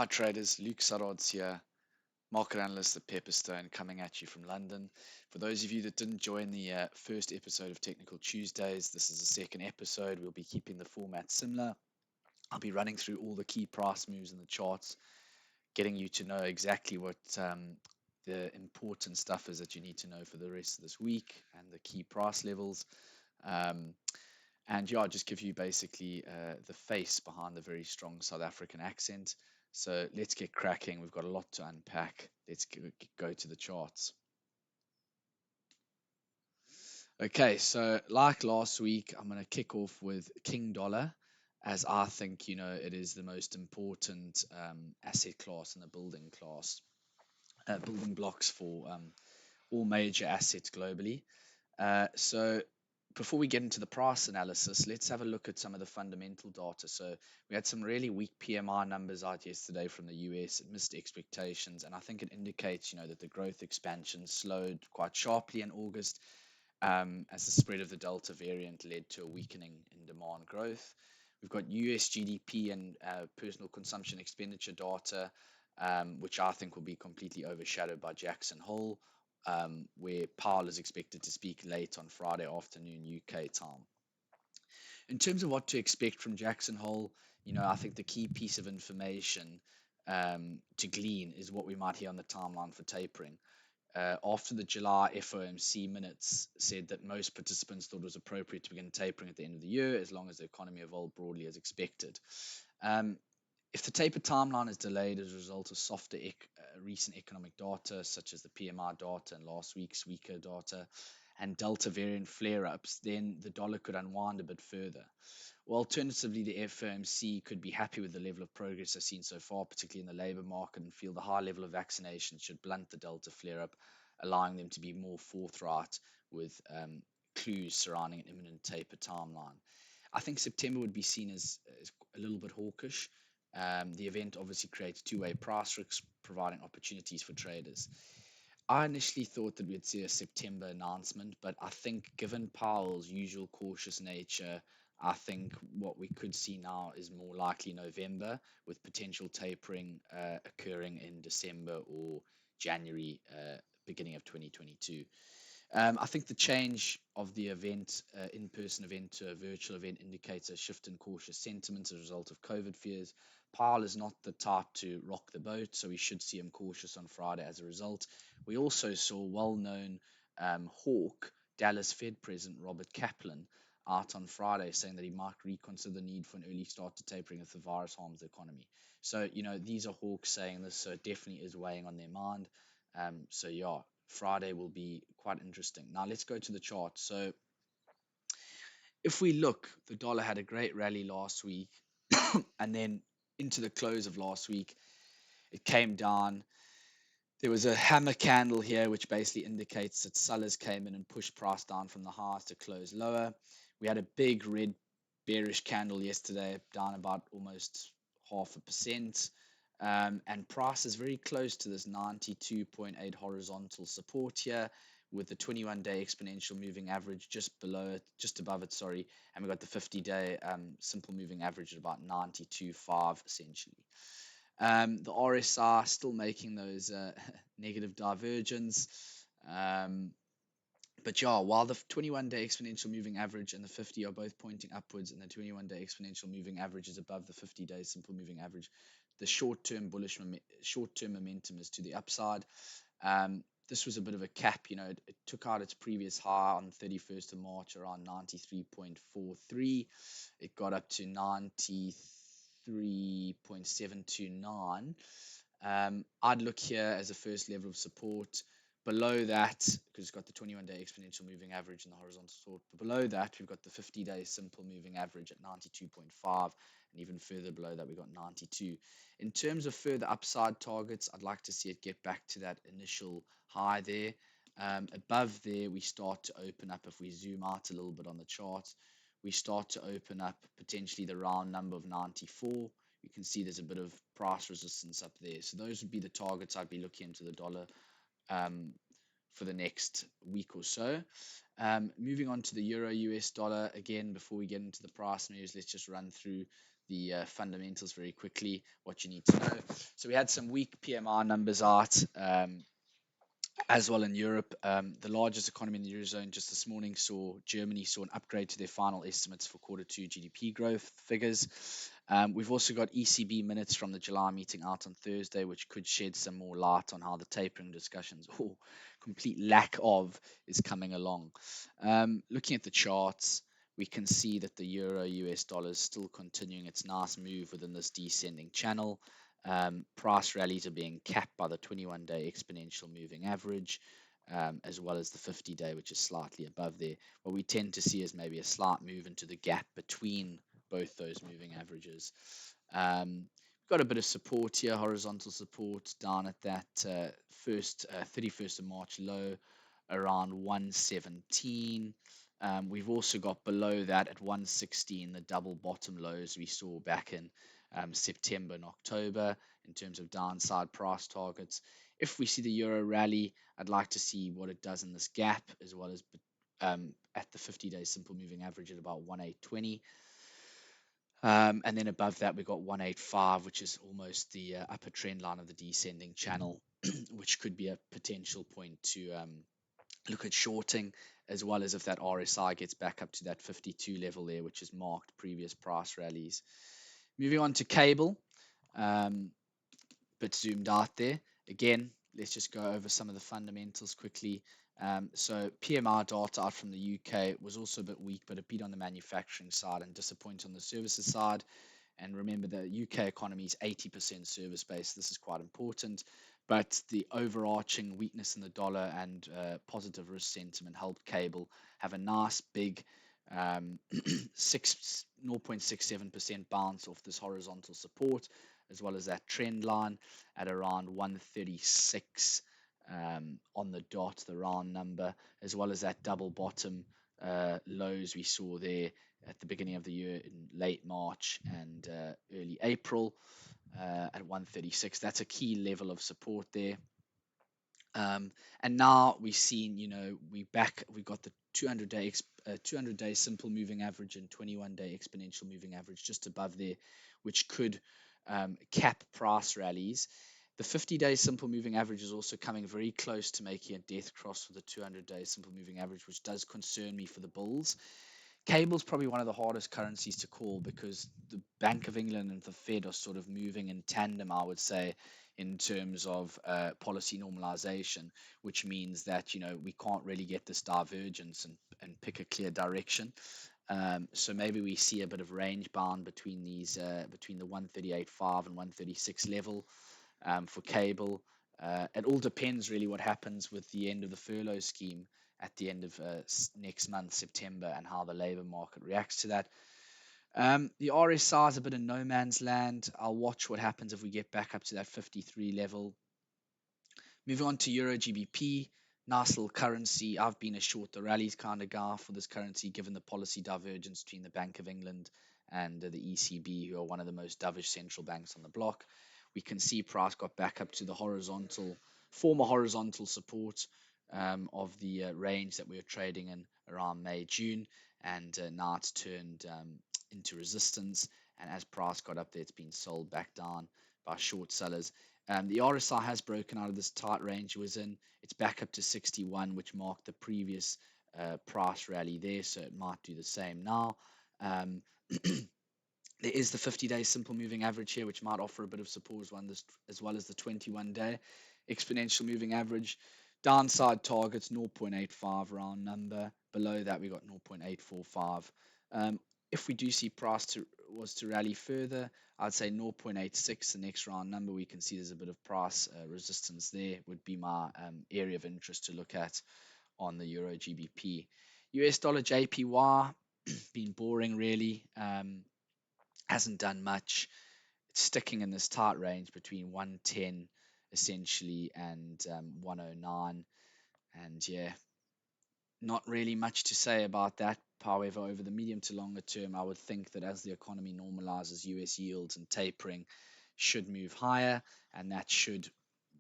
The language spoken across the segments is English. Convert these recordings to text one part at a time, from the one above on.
Hi traders, Luke Suddards here, market analyst at Pepperstone, coming at you from London. For those of you that didn't join the first episode of Technical Tuesdays, this is the second episode. We'll be keeping the format similar. I'll be running through all the key price moves in the charts, getting you to know exactly what the important stuff is that you need to know for the rest of this week and the key price levels. Um, and yeah, I'll just give you basically the face behind the very strong South African accent. So let's get cracking. We've got a lot to unpack. Let's go to the charts. Okay, so like last week, I'm going to kick off with King Dollar, as I think, it is the most important asset class in the building blocks for all major assets globally. So before we get into the price analysis, let's have a look at some of the fundamental data. So we had some really weak PMI numbers out yesterday from the US. It missed expectations, and I think it indicates, that the growth expansion slowed quite sharply in August, as the spread of the Delta variant led to a weakening in demand growth. We've got US GDP and personal consumption expenditure data, which I think will be completely overshadowed by Jackson Hole, where Powell is expected to speak late on Friday afternoon UK time. In terms of what to expect from Jackson Hole, I think the key piece of information to glean is what we might hear on the timeline for tapering. After the July FOMC minutes said that most participants thought it was appropriate to begin tapering at the end of the year as long as the economy evolved broadly as expected. Um, if the taper timeline is delayed as a result of softer recent economic data, such as the PMI data and last week's weaker data, and Delta variant flare ups, then the dollar could unwind a bit further. Well, alternatively, the FOMC could be happy with the level of progress they've seen so far, particularly in the labor market, and feel the high level of vaccination should blunt the Delta flare up, allowing them to be more forthright with clues surrounding an imminent taper timeline. I think September would be seen as a little bit hawkish. The event obviously creates two-way price risks, providing opportunities for traders. I initially thought that we'd see a September announcement, but I think given Powell's usual cautious nature, I think what we could see now is more likely November, with potential tapering occurring in December or January, beginning of 2022. I think the change of the event, in-person event to a virtual event, indicates a shift in cautious sentiment as a result of COVID fears. Powell is not the type to rock the boat, so we should see him cautious on Friday as a result. We also saw well-known hawk Dallas Fed President Robert Kaplan out on Friday saying that he might reconsider the need for an early start to tapering if the virus harms the economy. So, these are hawks saying this, so it definitely is weighing on their mind. So yeah, Friday will be quite interesting. Now let's go to the chart. So if we look, the dollar had a great rally last week, and then into the close of last week, it came down. There was a hammer candle here, which basically indicates that sellers came in and pushed price down from the highs to close lower. We had a big red bearish candle yesterday, down about almost 0.5%. And price is very close to this 92.8 horizontal support here, with the 21-day exponential moving average just below it, just above it, sorry. And we've got the 50-day simple moving average at about 92.5 essentially. The RSI still making those negative divergence. Um, but yeah, while the 21-day exponential moving average and the 50 are both pointing upwards, and the 21-day exponential moving average is above the 50-day simple moving average, the short-term momentum is to the upside. This was a bit of a cap. It took out its previous high on the 31st of March around 93.43. It got up to 93.729. I'd look here as a first level of support. Below that, because it's got the 21-day exponential moving average and the horizontal support, but below that, we've got the 50-day simple moving average at 92.5, and even further below that, we've got 92. In terms of further upside targets, I'd like to see it get back to that initial high there. Above there, we start to open up. If we zoom out a little bit on the chart, we start to open up potentially the round number of 94. You can see there's a bit of price resistance up there. So those would be the targets I'd be looking into the dollar for the next week or so. Moving on to the euro US dollar, again, before we get into the price news, let's just run through the fundamentals very quickly, what you need to know. So we had some weak PMI numbers out. As well in Europe. The largest economy in the Eurozone just this morning saw Germany saw an upgrade to their final estimates for quarter two GDP growth figures. We've also got ECB minutes from the July meeting out on Thursday, which could shed some more light on how the tapering discussions, or complete lack of, is coming along. Looking at the charts, we can see that the euro US dollar is still continuing its nice move within this descending channel. Price rallies are being capped by the 21-day exponential moving average, as well as the 50-day, which is slightly above there. What we tend to see is maybe a slight move into the gap between both those moving averages. We've got a bit of support here, horizontal support down at that 31st of March low around 117. We've also got below that at 116 the double bottom lows we saw back in September and October in terms of downside price targets. If we see the euro rally, I'd like to see what it does in this gap, as well as at the 50-day simple moving average at about 1820. And then above that, we got 185, which is almost the upper trend line of the descending channel, which could be a potential point to look at shorting, as well as if that RSI gets back up to that 52 level there, which has marked previous price rallies. Moving on to cable, um, but zoomed out there. Again, let's just go over some of the fundamentals quickly. So PMI data out from the UK was also a bit weak, but a beat on the manufacturing side and disappointing on the services side. And remember, the UK economy is 80% service based. This is quite important. But the overarching weakness in the dollar and positive risk sentiment helped cable have a nice big 0.67% bounce off this horizontal support, as well as that trend line at around 136 on the dot, the round number, as well as that double bottom lows we saw there at the beginning of the year in late March and early April at 136. That's a key level of support there. And now we've seen, we got the 200-day simple moving average and 21-day exponential moving average just above there, which could cap price rallies. The 50-day simple moving average is also coming very close to making a death cross for the 200-day simple moving average, which does concern me for the bulls. Cable's probably one of the hardest currencies to call because the Bank of England and the Fed are sort of moving in tandem, I would say, in terms of policy normalization, which means that we can't really get this divergence and pick a clear direction. So maybe we see a bit of range bound between these between the 138.5 and 136 level for cable. It all depends really what happens with the end of the furlough scheme at the end of next month, September, and how the labor market reacts to that. The RSI is a bit of no man's land. I'll watch what happens if we get back up to that 53 level. Moving on to Euro GBP, nice little currency. I've been a short the rallies kind of guy for this currency, given the policy divergence between the Bank of England and the ECB, who are one of the most dovish central banks on the block. We can see price got back up to the former horizontal support of the range that we were trading in around May, June, and now it's turned into resistance. And as price got up there, it's been sold back down by short sellers. The RSI has broken out of this tight range it was in. It's back up to 61, which marked the previous price rally there, so it might do the same now. Um, there is the 50-day simple moving average here, which might offer a bit of support as well as the 21-day exponential moving average. Downside targets 0.85 round number. Below that, we got 0.845. If we do see price was to rally further, I'd say 0.86, the next round number. We can see there's a bit of price resistance there. Would be my area of interest to look at on the Euro GBP. US dollar JPY, been boring really. Hasn't done much. It's sticking in this tight range between 110 essentially and 109. And yeah, not really much to say about that. However, over the medium to longer term, I would think that as the economy normalizes, US yields and tapering should move higher, and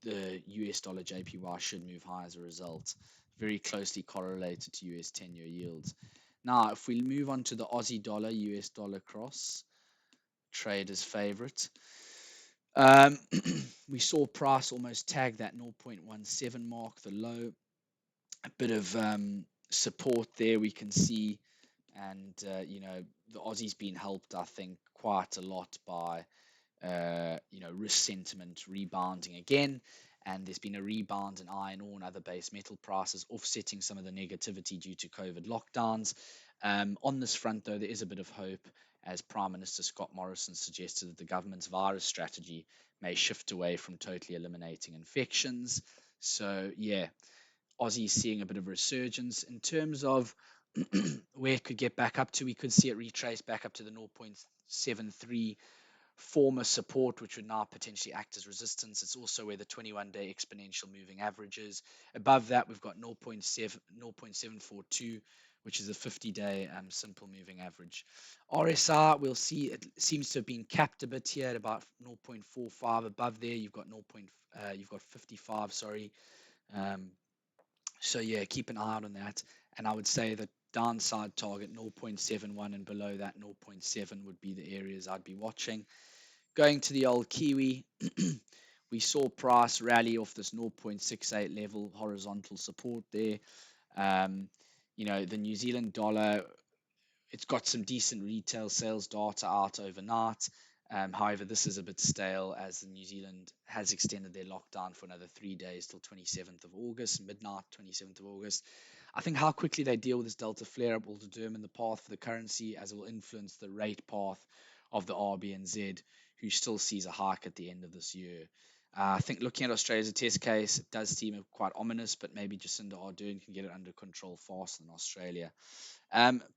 the US dollar JPY should move higher as a result. Very closely correlated to US 10-year yields. Now, if we move on to the Aussie dollar, US dollar cross, traders' favorite. Um, we saw price almost tag that 0.17 mark, the low. A bit of support there we can see, and the Aussie's been helped, I think, quite a lot by risk sentiment rebounding again. And there's been a rebound in iron ore and other base metal prices, offsetting some of the negativity due to COVID lockdowns. On this front, though, there is a bit of hope, as Prime Minister Scott Morrison suggested that the government's virus strategy may shift away from totally eliminating infections. So, yeah, Aussie is seeing a bit of resurgence in terms of where it could get back up to. We could see it retrace back up to the 0.73 former support, which would now potentially act as resistance. It's also where the 21-day exponential moving average is. Above that, we've got 0.742, which is a 50-day simple moving average. RSI, we'll see it seems to have been capped a bit here at about 0.45. Above there, you've got 55. Sorry. Um, so yeah, keep an eye out on that. And I would say that downside target 0.71 and below that 0.7 would be the areas I'd be watching. Going to the old Kiwi, we saw price rally off this 0.68 level horizontal support there. Um, the New Zealand dollar, it's got some decent retail sales data out overnight. However, this is a bit stale as the New Zealand has extended their lockdown for another 3 days till 27th of August, midnight 27th of August. I think how quickly they deal with this Delta flare up will determine the path for the currency, as it will influence the rate path of the RBNZ, who still sees a hike at the end of this year. I think looking at Australia as a test case, it does seem quite ominous, but maybe Jacinda Ardern can get it under control faster than Australia.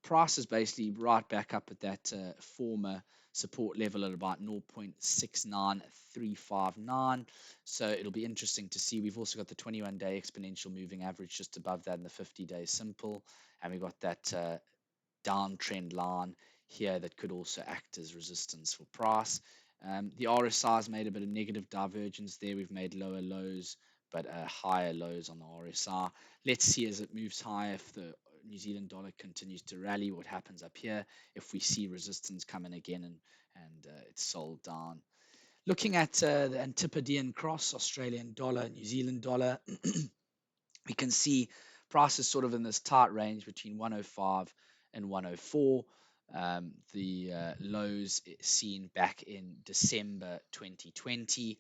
Price is basically right back up at that former support level at about 0.69359. So it'll be interesting to see. We've also got the 21-day exponential moving average just above that in the 50-day simple. And we've got that downtrend line here that could also act as resistance for price. The RSI has made a bit of negative divergence there. We've made lower lows, but higher lows on the RSI. Let's see as it moves higher if the New Zealand dollar continues to rally, what happens up here if we see resistance coming again and it's sold down. Looking at the Antipodean cross, Australian dollar, New Zealand dollar, we can see prices sort of in this tight range between 105 and 104. The lows seen back in December 2020.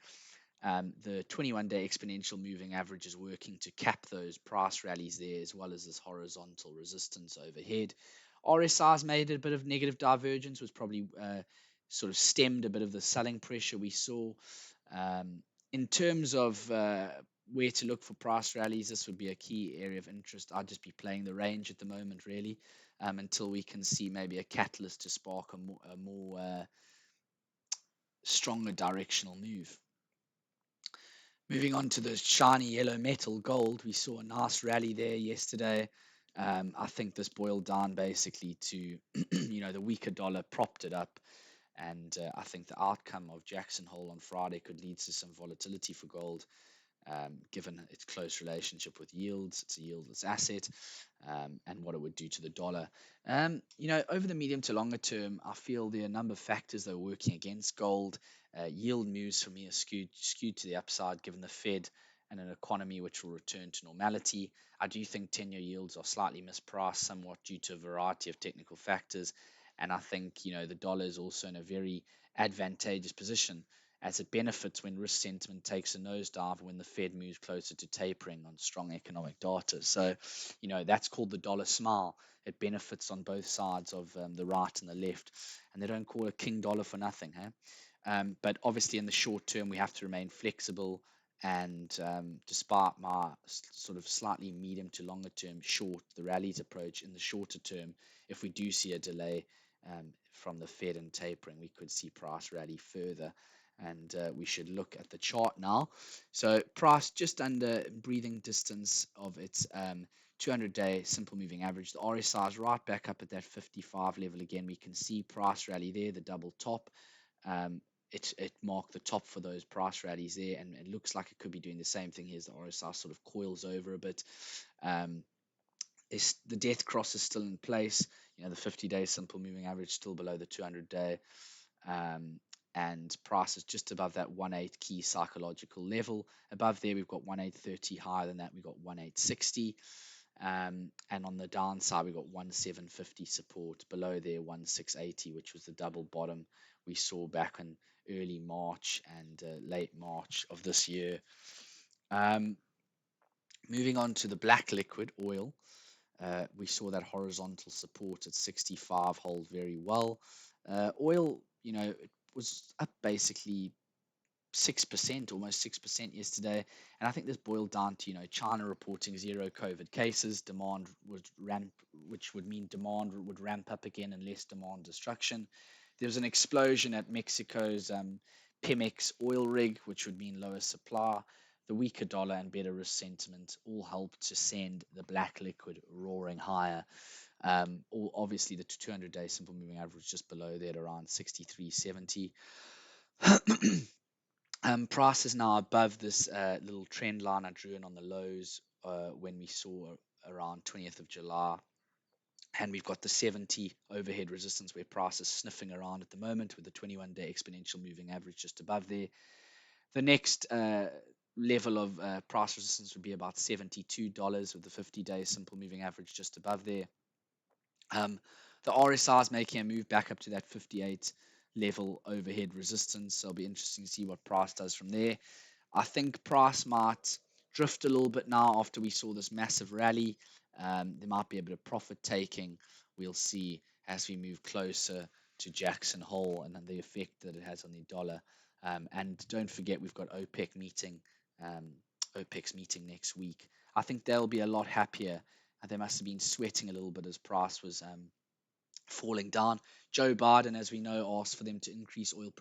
The 21-day exponential moving average is working to cap those price rallies there, as well as this horizontal resistance overhead. RSI's made a bit of negative divergence, was probably sort of stemmed a bit of the selling pressure we saw. In terms of where to look for price rallies, this would be a key area of interest. I'd just be playing the range at the moment, really, until we can see maybe a catalyst to spark a more stronger directional move. Moving on to the shiny yellow metal gold, we saw a nice rally there yesterday. I think this boiled down basically to, the weaker dollar propped it up. And I think the outcome of Jackson Hole on Friday could lead to some volatility for gold, given its close relationship with yields. It's a yieldless asset, and what it would do to the dollar. Over the medium to longer term, I feel there are a number of factors that are working against gold. Yield moves for me are skewed to the upside, given the Fed and an economy which will return to normality. I do think 10-year yields are slightly mispriced, somewhat due to a variety of technical factors. And I think, the dollar is also in a very advantageous position as it benefits when risk sentiment takes a nosedive when the Fed moves closer to tapering on strong economic data. So, that's called the dollar smile. It benefits on both sides of the right and the left. And they don't call it king dollar for nothing. But obviously, in the short term, we have to remain flexible. And despite my sort of slightly medium to longer term short, the rallies approach in the shorter term, if we do see a delay from the Fed and tapering, we could see price rally further. And we should look at the chart now. So price just under breathing distance of its 200-day simple moving average. The RSI is right back up at that 55 level again. We can see price rally there, the double top. It marked the top for those price rallies there, and it looks like it could be doing the same thing here as the RSI sort of coils over a bit. The death cross is still in place. The 50-day simple moving average still below the 200-day. Um, and price is just above that 1.8 key psychological level. Above there, we've got 1.830. Higher than that, we've got 1.860. And on the downside, we got 1.750 support. Below there, 1.680, which was the double bottom we saw back in early March and late March of this year. Um, Moving on to the black liquid oil, we saw that horizontal support at 65 hold very well. Oil, it was up basically 6%, almost 6% yesterday. And I think this boiled down to, China reporting zero COVID cases, which would mean demand would ramp up again and less demand destruction. There was an explosion at Mexico's Pemex oil rig, which would mean lower supply. The weaker dollar and better risk sentiment all helped to send the black liquid roaring higher. Obviously, the 200-day simple moving average just below there at around 63.70. Price is now above this little trend line I drew in on the lows when we saw around 20th of July. And we've got the 70 overhead resistance where price is sniffing around at the moment with the 21-day exponential moving average just above there. The next level of price resistance would be about $72 with the 50-day simple moving average just above there. The RSI is making a move back up to that 58 level overhead resistance. So it'll be interesting to see what price does from there. I think price might drift a little bit now after we saw this massive rally. There might be a bit of profit taking. We'll see as we move closer to Jackson Hole and the effect that it has on the dollar. And don't forget, we've got um, OPEC's meeting next week. I think they'll be a lot happier. They must have been sweating a little bit as price was falling down. Joe Biden, as we know, asked for them to increase oil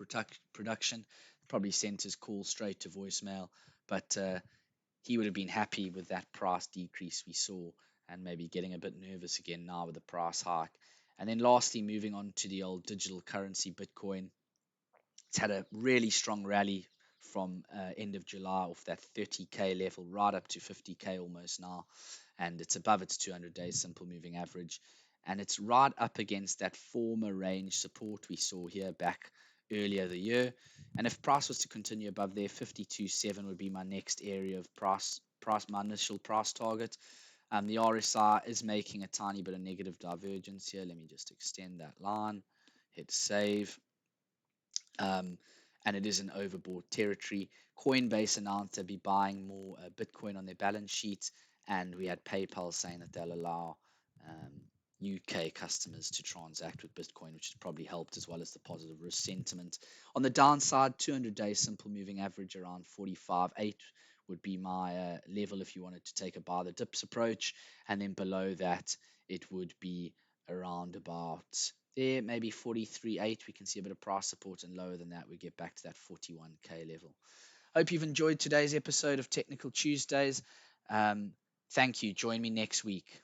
production. Probably sent his call straight to voicemail, but he would have been happy with that price decrease we saw and maybe getting a bit nervous again now with the price hike. And then lastly, moving on to the old digital currency, Bitcoin. It's had a really strong rally from end of July off that 30K level right up to 50K almost now. And it's above its 200-day simple moving average. And it's right up against that former range support we saw here back earlier the year. And if price was to continue above there, 52.7 would be my next area of my initial price target. The RSI is making a tiny bit of negative divergence here. Let me just extend that line, hit save, um, and it is in overbought territory. Coinbase announced they'll be buying more Bitcoin on their balance sheet, and we had PayPal saying that they'll allow UK customers to transact with Bitcoin, which has probably helped as well as the positive risk sentiment. On the downside, 200-day simple moving average around 45.8 would be my level if you wanted to take a buy the dips approach, and then below that it would be around about there, maybe 43.8. We can see a bit of price support, and lower than that, we get back to that 41K level. Hope you've enjoyed today's episode of Technical Tuesdays. Thank you. Join me next week.